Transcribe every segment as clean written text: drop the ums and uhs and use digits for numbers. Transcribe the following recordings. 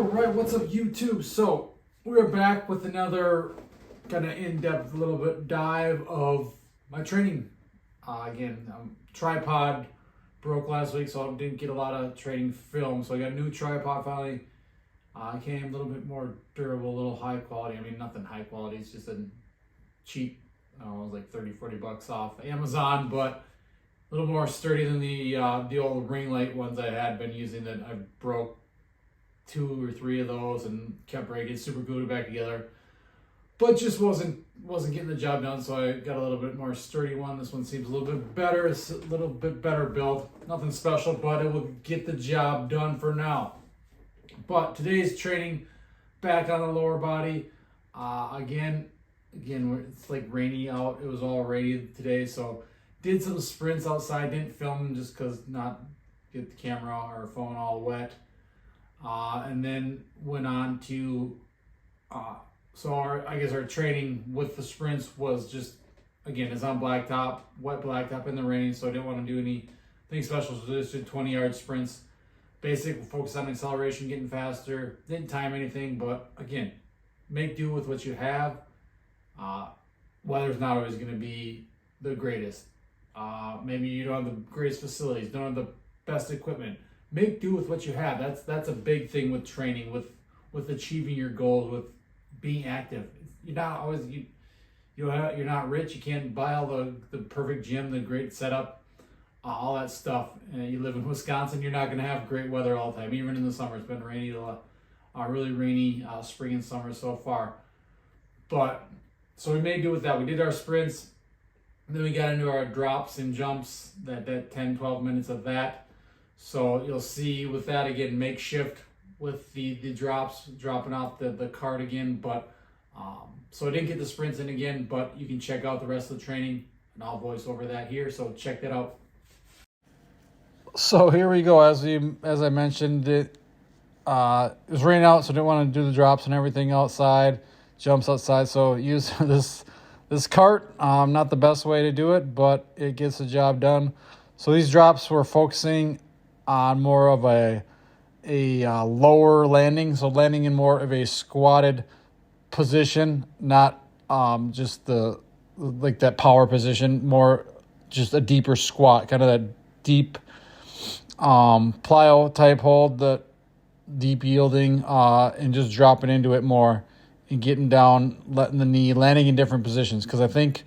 Alright, what's up YouTube? So, we're back with another kind of in-depth little bit dive of my training. Again, tripod broke last week, so I didn't get a lot of training film. So I got a new tripod finally. Came a little bit more durable, a little high quality. I mean, nothing high quality, it's just a cheap, it was like 30-40 bucks off Amazon, but a little more sturdy than the old ring light ones I had been using that I broke 2 or 3 of those and kept breaking, super glued it back together, but just wasn't getting the job done. So I got a little bit more sturdy one. This one seems a little bit better. It's a little bit better built, nothing special, but it will get the job done for now. But today's training back on the lower body. Again, it's like rainy out. It was all rainy today, so did some sprints outside. Didn't film them just because not get the camera or phone all wet. And then went on to, so our training with the sprints was just, again, it's on blacktop, wet blacktop in the rain, so I didn't want to do anything special, so just did 20-yard sprints. Basic, focus on acceleration, getting faster, didn't time anything, but again, make do with what you have. Weather's not always going to be the greatest. Maybe you don't have the greatest facilities, don't have the best equipment. Make do with what you have. That's a big thing with training, with achieving your goals, with being active. You're not always you're not rich. You can't buy all the perfect gym, the great setup, all that stuff. You live in Wisconsin, you're not going to have great weather all the time. Even in the summer, it's been rainy, really rainy spring and summer so far. But so we made do with that. We did our sprints, and then we got into our drops and jumps. That 10-12 minutes of that. So you'll see with that, again, makeshift with the drops, dropping off the cart again. But so I didn't get the sprints in again, but you can check out the rest of the training, and I'll voice over that here. So check that out. So here we go. As I mentioned, it was raining out, so I didn't want to do the drops and everything outside, jumps outside. So use this cart. Not the best way to do it, but it gets the job done. So these drops were focusing on more of a lower landing, so landing in more of a squatted position, not just that power position, more just a deeper squat, kind of that deep plyo type hold, the deep yielding, and just dropping into it more and getting down, letting the knee, landing in different positions. Because I think,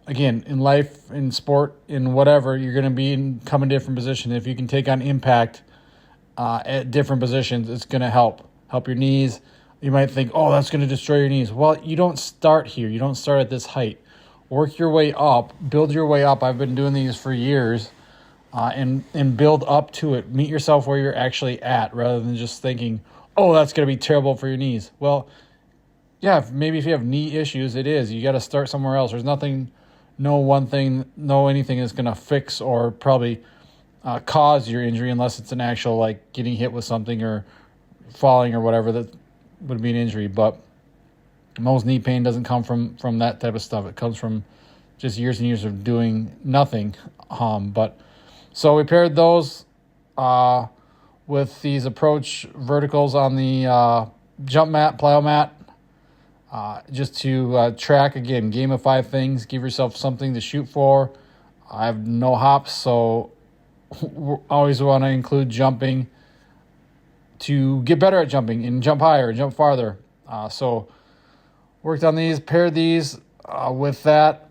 again, in life, in sport, in whatever, you're going to come in different positions. If you can take on impact at different positions, it's going to help your knees. You might think, oh, that's going to destroy your knees. Well, you don't start here. You don't start at this height. Work your way up. Build your way up. I've been doing these for years, and build up to it. Meet yourself where you're actually at, rather than just thinking, oh, that's going to be terrible for your knees. Well, yeah, maybe if you have knee issues, it is. You got to start somewhere else. There's nothing... anything is going to fix or probably cause your injury, unless it's an actual, like, getting hit with something or falling or whatever that would be an injury. But most knee pain doesn't come from that type of stuff. It comes from just years and years of doing nothing. But so we paired those with these approach verticals on the jump mat, plyo mat. Just to track, again, gamify things, give yourself something to shoot for. I have no hops, so always want to include jumping to get better at jumping and jump higher, jump farther. So worked on these, paired these with that.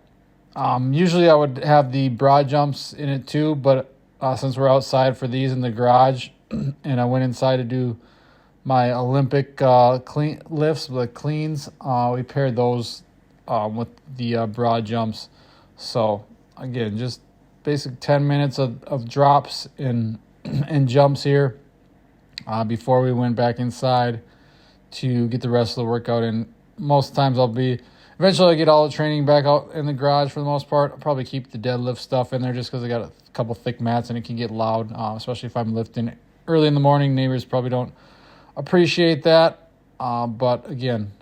Usually I would have the broad jumps in it too, but since we're outside for these in the garage, and I went inside to do my Olympic clean lifts, the cleans, we paired those with the broad jumps. So again, just basic 10 minutes of drops and jumps here before we went back inside to get the rest of the workout in. Most times eventually I get all the training back out in the garage for the most part. I'll probably keep the deadlift stuff in there just because I got a couple thick mats and it can get loud, especially if I'm lifting early in the morning. Neighbors probably don't appreciate that, but again,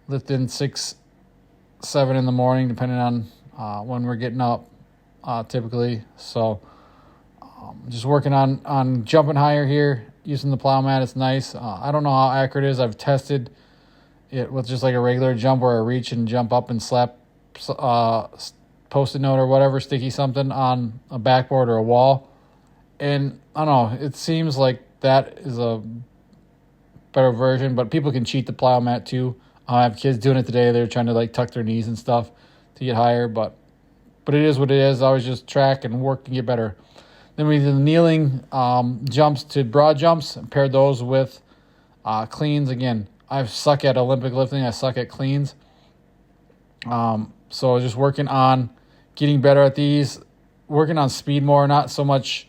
lifting 6-7 in the morning, depending on when we're getting up, typically. So just working on jumping higher here using the plow mat. It's nice. I don't know how accurate it is. I've tested it with just like a regular jump where I reach and jump up and slap Post-it note or whatever, sticky something on a backboard or a wall. And I don't know, it seems like that is a better version, but people can cheat the plow mat too. I have kids doing it today. They're trying to like tuck their knees and stuff to get higher, but it is what it is. I always just track and work and get better. Then we did the kneeling jumps to broad jumps and paired those with cleans. Again, I suck at Olympic lifting. I suck at cleans. So just working on getting better at these, working on speed more, not so much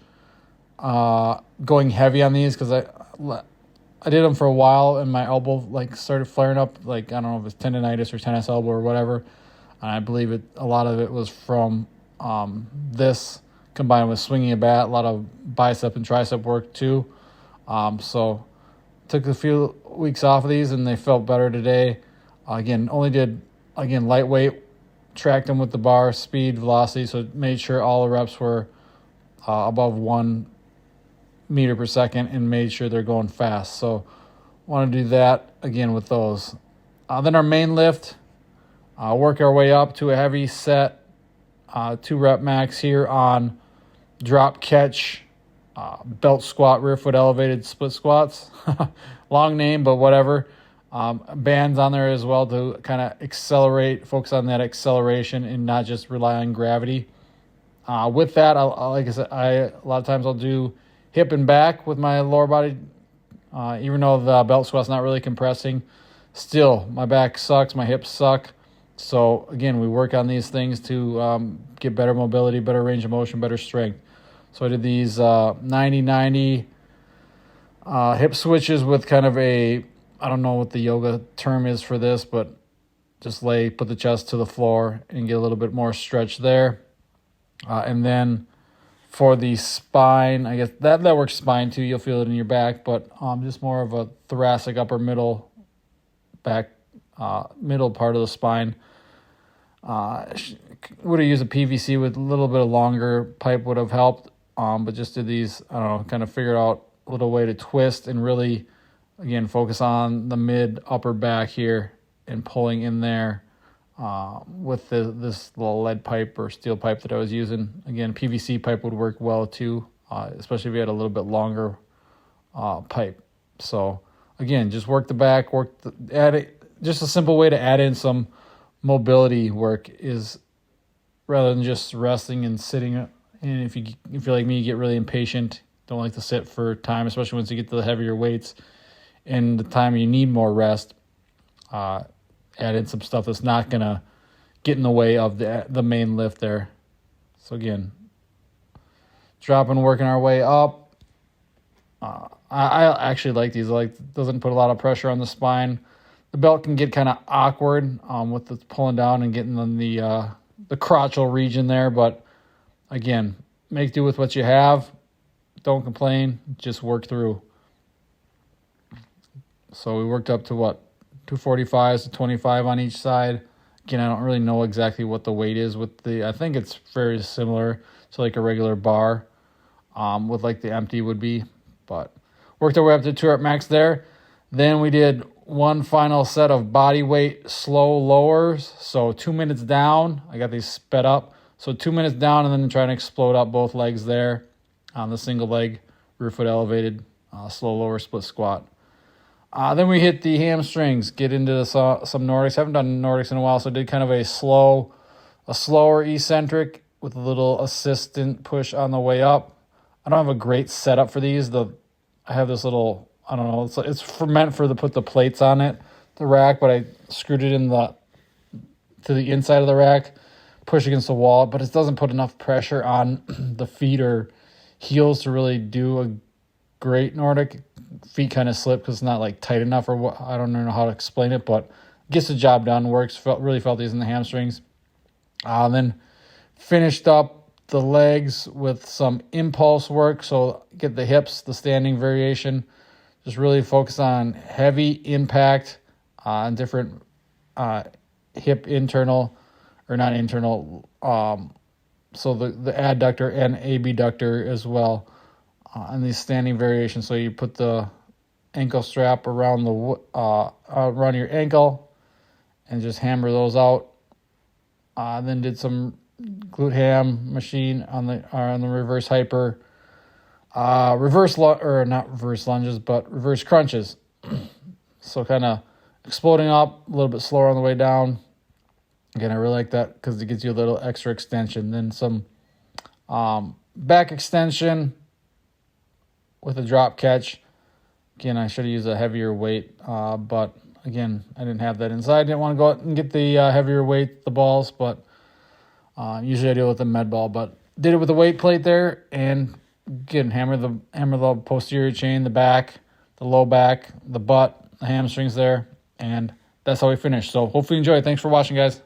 going heavy on these, because I did them for a while and my elbow like started flaring up, like I don't know if it's tendonitis or tennis elbow or whatever. And I believe a lot of it was from this combined with swinging a bat, a lot of bicep and tricep work too. So took a few weeks off of these and they felt better today. Only did lightweight, tracked them with the bar, speed, velocity, so made sure all the reps were above 1 meter per second and made sure they're going fast. So want to do that again with those. Then our main lift, work our way up to a heavy set, 2 rep max here on drop catch, belt squat, rear foot elevated split squats. Long name, but whatever. Bands on there as well to kind of focus on that acceleration and not just rely on gravity. With that, like I said, a lot of times I'll do hip and back with my lower body. Even though the belt squat's not really compressing, still my back sucks, my hips suck. So again, we work on these things to get better mobility, better range of motion, better strength. So I did these 90-90 hip switches with kind of I don't know what the yoga term is for this, but just put the chest to the floor and get a little bit more stretch there. And then for the spine, I guess that works spine too. You'll feel it in your back, but just more of a thoracic, upper middle, back, middle part of the spine. Would have used a PVC with a little bit of longer pipe would have helped. But just did these, I don't know, kind of figured out a little way to twist and really, again, focus on the mid upper back here and pulling in there with this little lead pipe or steel pipe that I was using. Again, PVC pipe would work well too, especially if you had a little bit longer pipe. So again, just work the back, just a simple way to add in some mobility work is rather than just resting and sitting. And if you're like me, you get really impatient, don't like to sit for time, especially once you get to the heavier weights and the time you need more rest. Add in some stuff that's not going to get in the way of the main lift there. So again, dropping, working our way up. I actually like these. Doesn't put a lot of pressure on the spine. The belt can get kind of awkward with the pulling down and getting in the crotchal region there, but again, make do with what you have. Don't complain. Just work through. So we worked up to 245s to 25 on each side. Again, I don't really know exactly what the weight is I think it's very similar to like a regular bar with like the empty would be. But worked our way up to 2 rep max there. Then we did one final set of body weight slow lowers. So 2 minutes down. I got these sped up. So 2 minutes down and then trying to explode up both legs there on the single leg, rear foot elevated, slow lower split squat. Then we hit the hamstrings, get into some Nordics. Haven't done Nordics in a while, so I did kind of a slower eccentric with a little assistant push on the way up. I don't have a great setup for these. I have this little, I don't know, it's meant to put the plates on it, the rack, but I screwed it to the inside of the rack, push against the wall, but it doesn't put enough pressure on the feet or heels to really do a great Nordic. Feet kind of slip because it's not like tight enough or what. I don't know how to explain it, but gets the job done. Works. Really felt these in the hamstrings. Then finished up the legs with some impulse work. So get the hips, the standing variation. Just really focus on heavy impact on different hip internal or not internal. So the adductor and abductor as well. and these standing variations. So you put the ankle strap around around your ankle and just hammer those out. Then did some glute ham machine on the reverse hyper. Not reverse lunges, but reverse crunches. So kind of exploding up, a little bit slower on the way down. Again, I really like that because it gives you a little extra extension. Then some back extension with a drop catch. Again, I should have used a heavier weight, but again, I didn't have that inside. I didn't want to go out and get the heavier weight, the balls, but usually I do it with the med ball. But did it with the weight plate there, and again, hammer the posterior chain, the back, the low back, the butt, the hamstrings there, and that's how we finished. So hopefully you enjoy. Thanks for watching, guys.